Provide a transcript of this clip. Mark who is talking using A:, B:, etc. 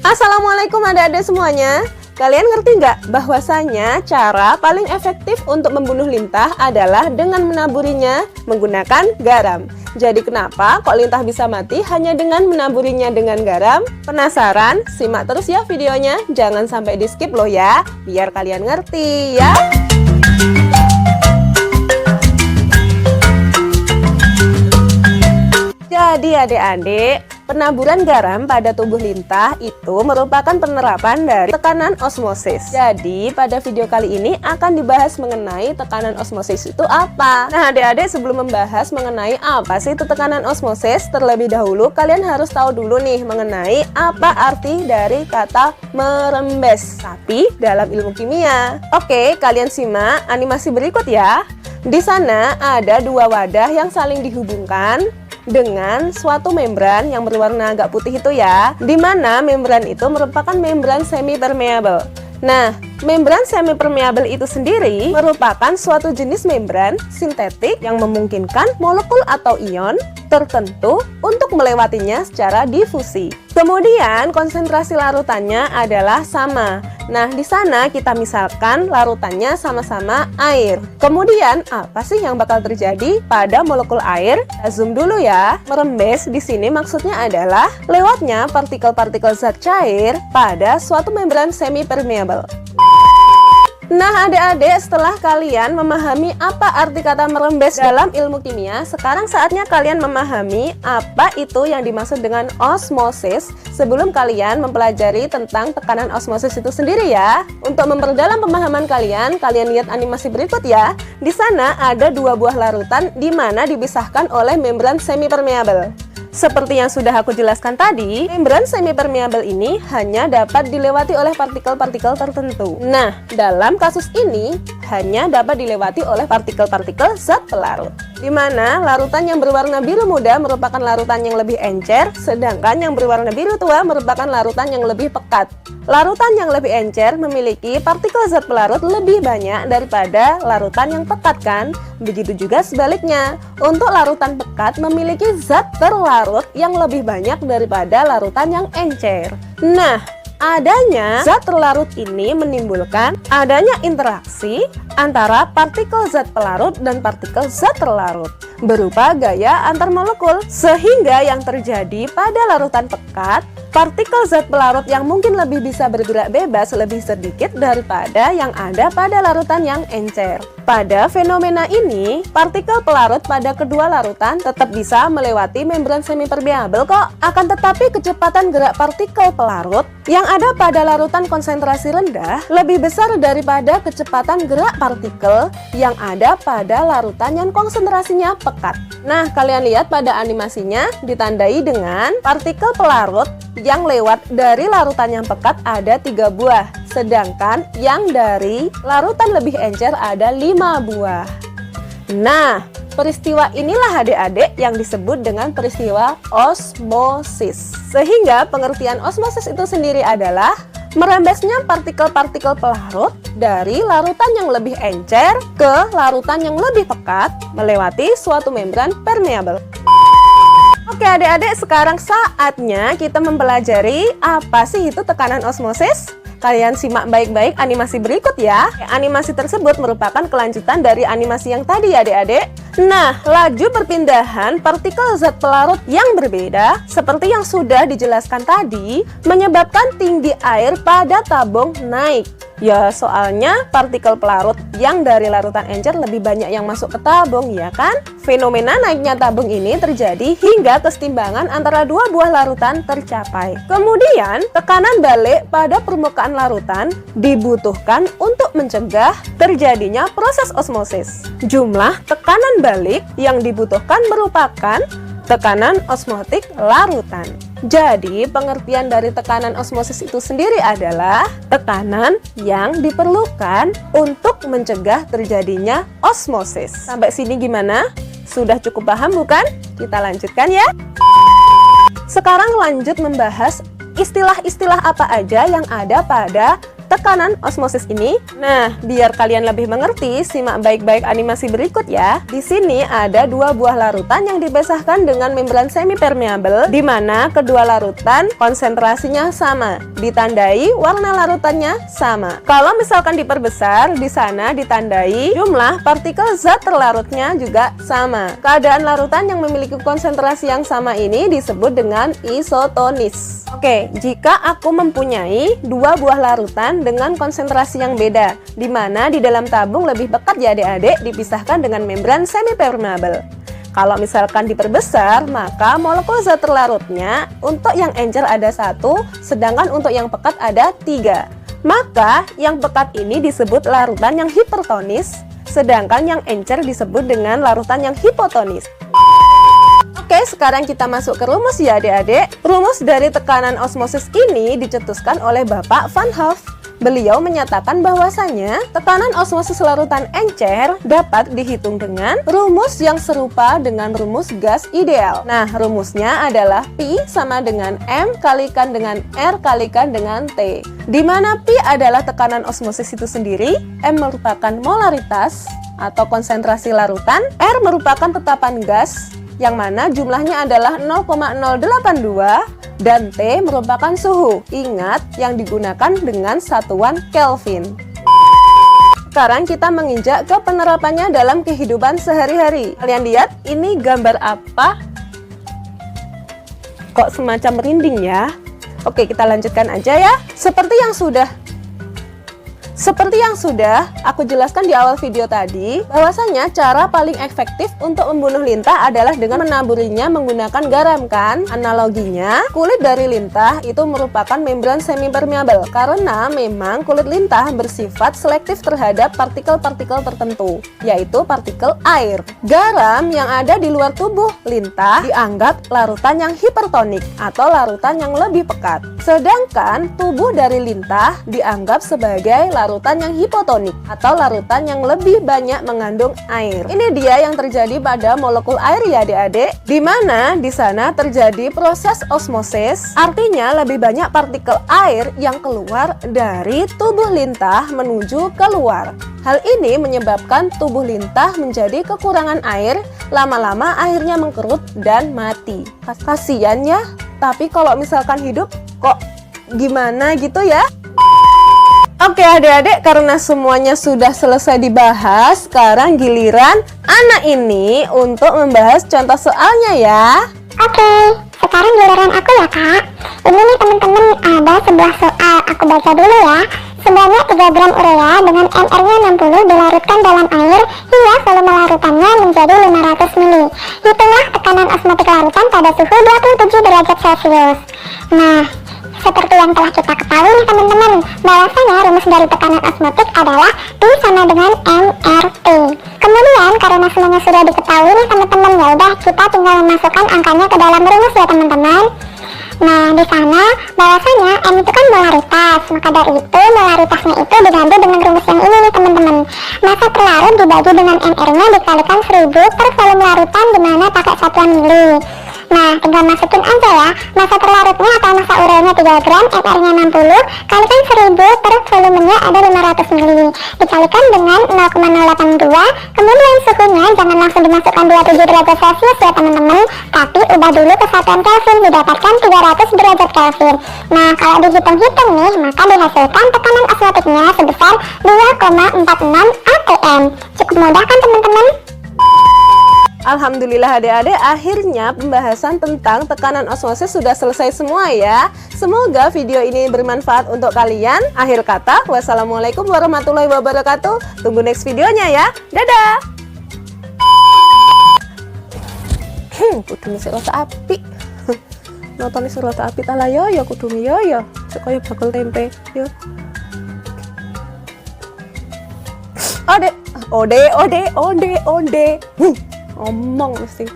A: Assalamualaikum adik-adik semuanya. Kalian ngerti nggak bahwasanya cara paling efektif untuk membunuh lintah adalah dengan menaburinya menggunakan garam. Jadi kenapa kok lintah bisa mati hanya dengan menaburinya dengan garam? Penasaran? Simak terus ya videonya, jangan sampai di skip loh ya, biar kalian ngerti ya. Jadi adik-adik, penaburan garam pada tubuh lintah itu merupakan penerapan dari tekanan osmosis. Jadi pada video kali ini akan dibahas mengenai tekanan osmosis itu apa. Nah adik-adik, sebelum membahas mengenai apa sih itu tekanan osmosis, terlebih dahulu kalian harus tahu dulu nih mengenai apa arti dari kata merembes tapi dalam ilmu kimia. Oke, kalian simak animasi berikut ya. Di sana ada dua wadah yang saling dihubungkan dengan suatu membran yang berwarna agak putih itu ya, dimana membran itu merupakan membran semi permeable. Nah, membran semi permeable itu sendiri merupakan suatu jenis membran sintetik yang memungkinkan molekul atau ion tertentu untuk melewatinya secara difusi. Kemudian konsentrasi larutannya adalah sama. Nah, di sana kita misalkan larutannya sama-sama air. Kemudian apa sih yang bakal terjadi pada molekul air? Kita zoom dulu ya. Merembes di sini maksudnya adalah lewatnya partikel-partikel zat cair pada suatu membran semi permeable. Nah adik-adik, setelah kalian memahami apa arti kata merembes dalam ilmu kimia, sekarang saatnya kalian memahami apa itu yang dimaksud dengan osmosis sebelum kalian mempelajari tentang tekanan osmosis itu sendiri ya. Untuk memperdalam pemahaman kalian lihat animasi berikut ya. Di sana ada dua buah larutan di mana dipisahkan oleh membran semi permeable. Seperti yang sudah aku jelaskan tadi, membran semi permeable ini hanya dapat dilewati oleh partikel-partikel tertentu. Nah, dalam kasus ini hanya dapat dilewati oleh partikel-partikel zat pelarut, di mana larutan yang berwarna biru muda merupakan larutan yang lebih encer, sedangkan yang berwarna biru tua merupakan larutan yang lebih pekat. Larutan yang lebih encer memiliki partikel zat pelarut lebih banyak daripada larutan yang pekat kan? Begitu juga sebaliknya, untuk larutan pekat memiliki zat terlarut yang lebih banyak daripada larutan yang encer. Nah, adanya zat terlarut ini menimbulkan adanya interaksi antara partikel zat pelarut dan partikel zat terlarut berupa gaya antar molekul, sehingga yang terjadi pada larutan pekat, partikel zat pelarut yang mungkin lebih bisa bergerak bebas lebih sedikit daripada yang ada pada larutan yang encer. Pada fenomena ini, partikel pelarut pada kedua larutan tetap bisa melewati membran semi permeable kok. Akan tetapi kecepatan gerak partikel pelarut yang ada pada larutan konsentrasi rendah lebih besar daripada kecepatan gerak partikel yang ada pada larutan yang konsentrasinya pekat. Nah, kalian lihat pada animasinya ditandai dengan partikel pelarut yang lewat dari larutan yang pekat ada 3 buah, sedangkan yang dari larutan lebih encer ada 5 buah. Nah, peristiwa inilah adik-adik yang disebut dengan peristiwa osmosis. Sehingga pengertian osmosis itu sendiri adalah merembesnya partikel-partikel pelarut dari larutan yang lebih encer ke larutan yang lebih pekat melewati suatu membran permeable. Oke adik-adik, sekarang saatnya kita mempelajari apa sih itu tekanan osmosis. Kalian simak baik-baik animasi berikut ya. Animasi tersebut merupakan kelanjutan dari animasi yang tadi ya adik-adik. Nah, laju perpindahan partikel zat pelarut yang berbeda seperti yang sudah dijelaskan tadi menyebabkan tinggi air pada tabung naik. Ya, soalnya partikel pelarut yang dari larutan encer lebih banyak yang masuk ke tabung, ya kan? Fenomena naiknya tabung ini terjadi hingga kesetimbangan antara dua buah larutan tercapai. Kemudian, tekanan balik pada permukaan larutan dibutuhkan untuk mencegah terjadinya proses osmosis. Jumlah tekanan balik yang dibutuhkan merupakan tekanan osmotik larutan. Jadi, pengertian dari tekanan osmosis itu sendiri adalah tekanan yang diperlukan untuk mencegah terjadinya osmosis. Sampai sini gimana? Sudah cukup paham bukan? Kita lanjutkan ya. Sekarang lanjut membahas istilah-istilah apa aja yang ada pada tekanan osmosis ini. Nah, biar kalian lebih mengerti, simak baik-baik animasi berikut ya. Di sini ada dua buah larutan yang dipisahkan dengan membran semi permeable, di mana kedua larutan konsentrasinya sama. ditandai warna larutannya sama. Kalau misalkan diperbesar, di sana ditandai jumlah partikel zat terlarutnya juga sama. Keadaan larutan yang memiliki konsentrasi yang sama ini disebut dengan isotonis. Oke, jika aku mempunyai dua buah larutan dengan konsentrasi yang beda, di mana di dalam tabung lebih pekat ya adik-adik, dipisahkan dengan membran semipermeable. Kalau misalkan diperbesar, maka molekul zat terlarutnya untuk yang encer ada 1, sedangkan untuk yang pekat ada 3. Maka yang pekat ini disebut larutan yang hipertonis, sedangkan yang encer disebut dengan larutan yang hipotonis. Oke, sekarang kita masuk ke rumus ya adik-adik. Rumus dari tekanan osmosis ini dicetuskan oleh Bapak Van Hoff. Beliau menyatakan bahwasanya tekanan osmosis larutan encer dapat dihitung dengan rumus yang serupa dengan rumus gas ideal. Nah, rumusnya adalah Pi sama dengan M kalikan dengan R kalikan dengan T. Di mana Pi adalah tekanan osmosis itu sendiri, M merupakan molaritas atau konsentrasi larutan, R merupakan tetapan gas yang mana jumlahnya adalah 0,082 dan T merupakan suhu. Ingat yang digunakan dengan satuan Kelvin. Sekarang kita menginjak ke penerapannya dalam kehidupan sehari-hari. Kalian lihat ini gambar apa? Kok semacam merinding ya? Oke, kita lanjutkan aja ya. Seperti yang sudah aku jelaskan di awal video tadi, bahwasanya cara paling efektif untuk membunuh lintah adalah dengan menaburinya menggunakan garam kan? Analoginya, kulit dari lintah itu merupakan membran semipermeable karena memang kulit lintah bersifat selektif terhadap partikel-partikel tertentu, yaitu partikel air. Garam yang ada di luar tubuh lintah dianggap larutan yang hipertonik atau larutan yang lebih pekat. Sedangkan tubuh dari lintah dianggap sebagai larutan yang hipotonik atau larutan yang lebih banyak mengandung air. Ini dia yang terjadi pada molekul air ya adik-adik, di mana di sana terjadi proses osmosis, artinya lebih banyak partikel air yang keluar dari tubuh lintah menuju keluar. Hal ini menyebabkan tubuh lintah menjadi kekurangan air, lama-lama airnya mengkerut dan mati. Kasian ya, tapi kalau misalkan hidup kok gimana gitu ya. Oke adik-adik, karena semuanya sudah selesai dibahas, sekarang giliran anak ini untuk membahas contoh soalnya ya.
B: Oke, sekarang giliran aku ya kak. Ini nih teman-teman, ada sebuah soal, aku baca dulu ya. Sebanyak 3 gram urea dengan MR-nya 60 dilarutkan dalam air hingga volume larutannya menjadi 500 ml. Hitunglah tekanan osmotik larutan pada suhu 27 derajat Celcius. Nah, seperti yang telah kita ketahui nih teman-teman, bahwasanya rumus dari tekanan osmotik adalah P sama dengan MRT. Kemudian karena semuanya sudah diketahui nih teman-teman, ya udah kita tinggal memasukkan angkanya ke dalam rumus ya teman-teman. Nah, di sana bahwasanya M itu kan molaritas, maka dari itu molaritasnya itu diganti dengan rumus yang ini nih teman-teman. Massa terlarut dibagi dengan MR-nya dikalikan 1000 per volume larutan, dimana pakai satuan mili. Nah, tinggal masukin aja ya, massa terlarutnya atau massa ureanya 3 gram, MR-nya 60, kalikan 1000 per volumenya ada 500 ml, dikalikan dengan 0,082, kemudian suhunya jangan langsung dimasukkan 27 derajat Celcius ya teman-teman, tapi ubah dulu ke satuan Kelvin, didapatkan 300 derajat Kelvin. Nah, kalau dihitung-hitung nih, maka dihasilkan tekanan osmotiknya sebesar 2,46 atm. Cukup mudah kan teman-teman?
A: Alhamdulillah adik-adik, akhirnya pembahasan tentang tekanan osmosis sudah selesai semua ya. Semoga video ini bermanfaat untuk kalian. Akhir kata, wassalamualaikum warahmatullahi wabarakatuh. Tunggu next videonya ya. Dadah. Kudu ngisi rasa api. Nonton isi rasa api tala yo kudu yo supaya bakul tempe yo. Ode. Omong mesti.